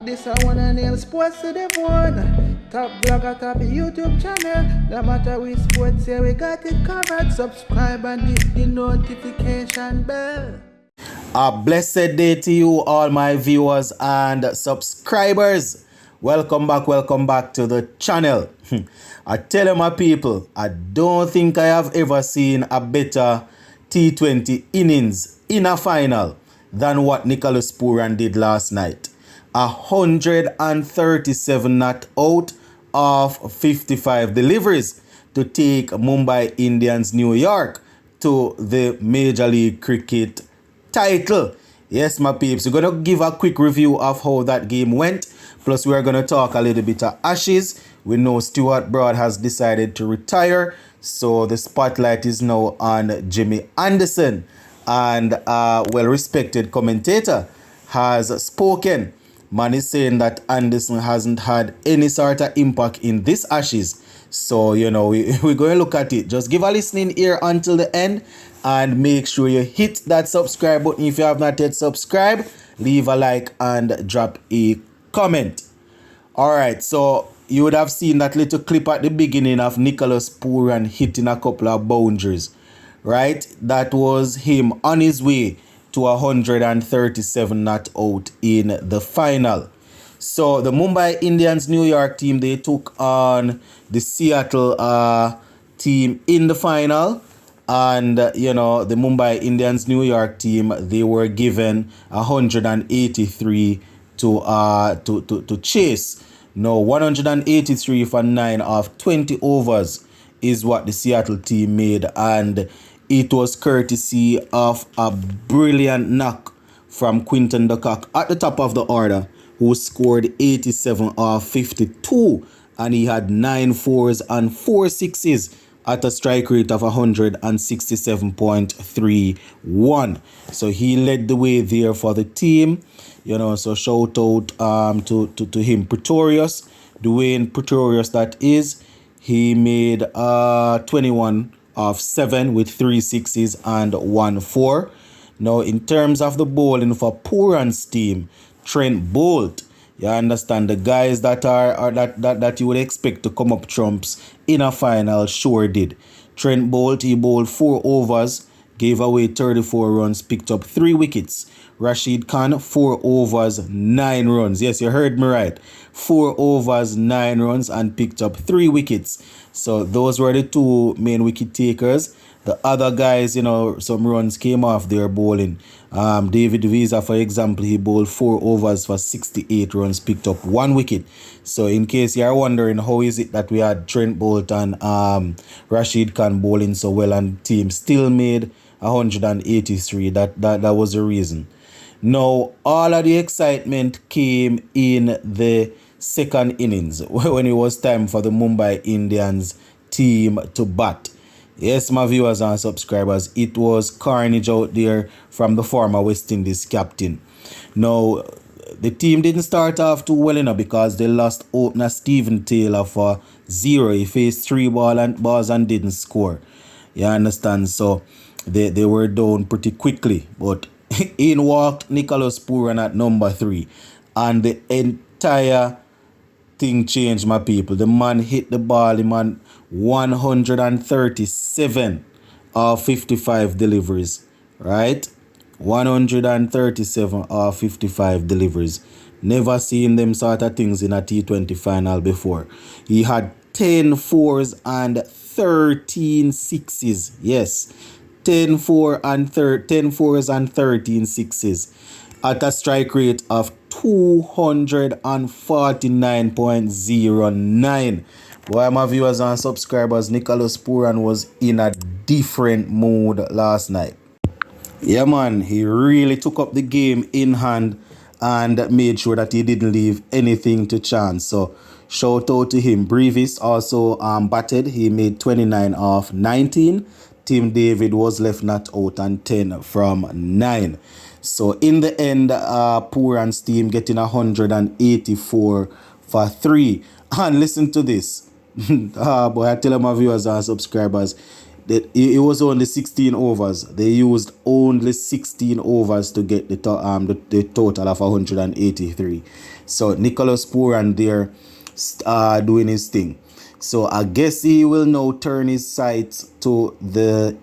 This I wanna nail sports to the bone. Top blogger, top YouTube channel. No matter which sports, yeah, we got it covered. Subscribe and hit the notification bell. A blessed day to you, all my viewers and subscribers. Welcome back to the channel. I tell you, my people, I don't think I have ever seen a better T20 innings in a final than what Nicolas Pooran did last night. 137 not out of 55 deliveries to take Mumbai Indians New York to the Major League Cricket title. Yes, my peeps, we're going to give a quick review of how that game went. Plus, we're going to talk a little bit of Ashes. We know Stuart Broad has decided to retire, so the spotlight is now on Jimmy Anderson. And a well-respected commentator has spoken. Man is saying that Anderson hasn't had any sort of impact in this Ashes. So, you know, we're going to look at it. Just give a listening ear until the end and make sure you hit that subscribe button. If you have not yet subscribed, leave a like and drop a comment. All right, so you would have seen that little clip at the beginning of Nicolas Pooran hitting a couple of boundaries, right? That was him on his way to 137 not out in the final. So the Mumbai Indians New York team, they took on the Seattle team in the final. And, you know, the Mumbai Indians New York team, they were given 183 to chase. No, 183 for 9 of 20 overs is what the Seattle team made. And it was courtesy of a brilliant knock from Quinton de Kock at the top of the order, who scored 87 of 52, and he had 9 fours and 4 sixes at a strike rate of 167.31. So he led the way there for the team, you know. So shout out to him, Pretorius, Dwayne Pretorius, that is. He made 21 of 7 with 3 sixes and 1 4. Now, in terms of the bowling for Pooran's team, Trent Bolt, you understand, the guys that that you would expect to come up trumps in a final sure did. Trent Bolt, he bowled 4 overs, gave away 34 runs, picked up 3 wickets. Rashid Khan, 4 overs, 9 runs. Yes, you heard me right. 4 overs, 9 runs, and picked up 3 wickets. So those were the 2 main wicket takers. The other guys, you know, some runs came off their bowling. David Visa, for example, he bowled 4 overs for 68 runs, picked up 1 wicket. So in case you're wondering how is it that we had Trent Bolt and Rashid Khan bowling so well and team still made 183, that was the reason. Now, all of the excitement came in the second innings when it was time for the Mumbai Indians team to bat. Yes, my viewers and subscribers, it was carnage out there from the former West Indies captain. Now, the team didn't start off too well, you know, because they lost opener Stephen Taylor for 0. He faced 3 balls and didn't score. You understand? So they were down pretty quickly. But in walked Nicolas Pooran at number 3. And the entire thing changed, my people. The man hit the ball, the man 137 of 55 deliveries, right? 137 of 55 deliveries. Never seen them sort of things in a T20 final before. He had 10 fours and 13 sixes. Yes, 10 fours and 13 sixes at a strike rate of 249.09. Boy, my viewers and subscribers, Nicolas Pooran was in a different mood last night. Yeah, man, he really took up the game in hand and made sure that he didn't leave anything to chance. So shout out to him. Brevis also batted. He made 29 of 19. Tim David was left not out and 10 from 9. So in the end, Pooran's team getting 184 for 3. And listen to this. Boy, I tell my viewers and subscribers that it was only 16 overs. They used only 16 overs to get the total of 183. So Nicolas Pooran there doing his thing. So I guess he will now turn his sights to the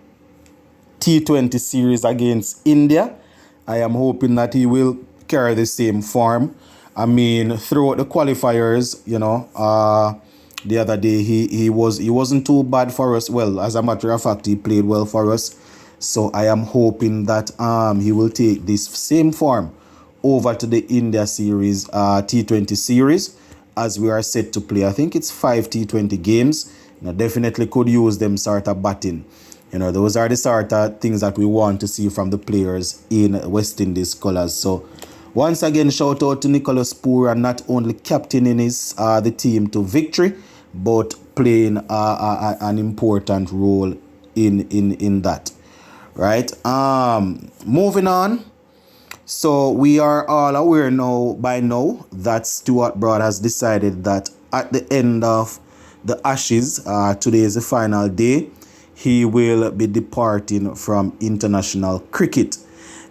T20 series against India. I am hoping that he will carry the same form. I mean, throughout the qualifiers, the other day he wasn't too bad for us. Well, as a matter of fact, he played well for us. So I am hoping that he will take this same form over to the India series, T20 series, as we are set to play. I think it's 5 T20 games. Definitely could use them sort of batting. Those are the sort of things that we want to see from the players in West Indies colours. So once again, shout out to Nicolas Pooran, not only captaining the team to victory, but playing an important role in that. Right? Moving on. So we are all aware by now that Stuart Broad has decided that at the end of the Ashes, today is the final day, he will be departing from international cricket.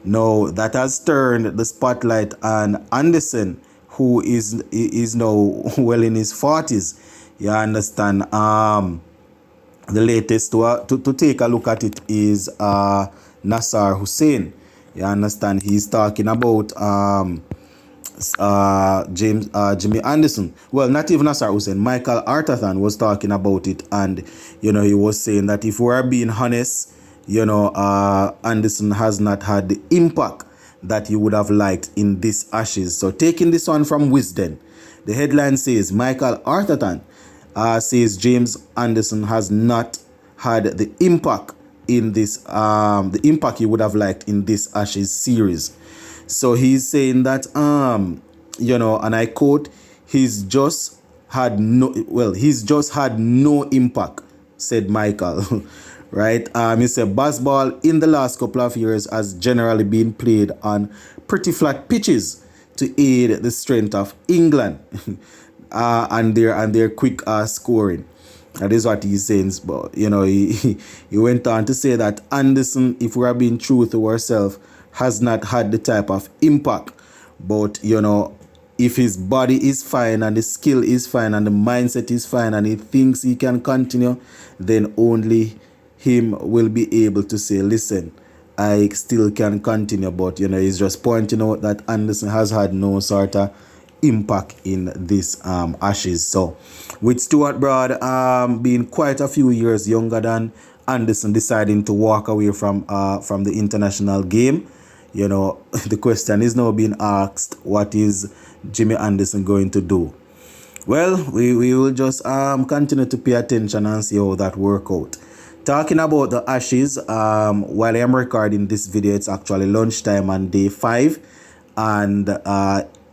Now, that has turned the spotlight on Anderson, who is now well in his 40s. You understand? The latest to take a look at it is Nasser Hussain. You understand? He's talking about Jimmy Anderson. Well, not even Nasser Hussain. Michael Artathan was talking about it, and he was saying that if we are being honest, Anderson has not had the impact that he would have liked in this Ashes. So taking this one from Wisden, the headline says Michael Artathan says James Anderson has not had the impact in this the impact he would have liked in this Ashes series. So he's saying that and I quote, he's just had no impact, said Michael. Right? He said baseball in the last couple of years has generally been played on pretty flat pitches to aid the strength of England and their quick scoring. That is what he's saying. But he went on to say that Anderson, if we are being true to ourselves, has not had the type of impact. But if his body is fine and the skill is fine and the mindset is fine and he thinks he can continue, then only him will be able to say, listen, I still can continue. But he's just pointing out that Anderson has had no sort of impact in this Ashes. So with Stuart Broad being quite a few years younger than Anderson, deciding to walk away from the international game, the question is now being asked, what is Jimmy Anderson going to do? Well, we will just continue to pay attention and see how that work out. Talking about the Ashes, while I am recording this video, it's actually lunchtime on day 5, and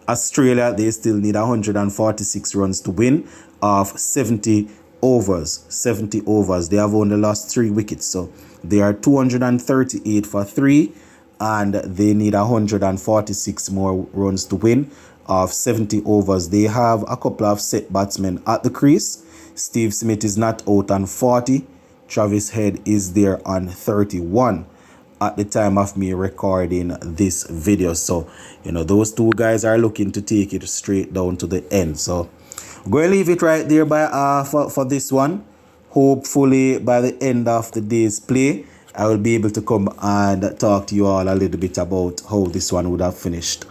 Australia, they still need 146 runs to win of 70 overs. 70 overs. They have only lost 3 wickets, so they are 238 for 3, and they need 146 more runs to win of 70 overs. They have a couple of set batsmen at the crease. Steve Smith is not out on 40. Travis Head is there on 31 at the time of me recording this video. So, those two guys are looking to take it straight down to the end. So, I'm going to leave it right there for this one. Hopefully, by the end of the day's play, I will be able to come and talk to you all a little bit about how this one would have finished.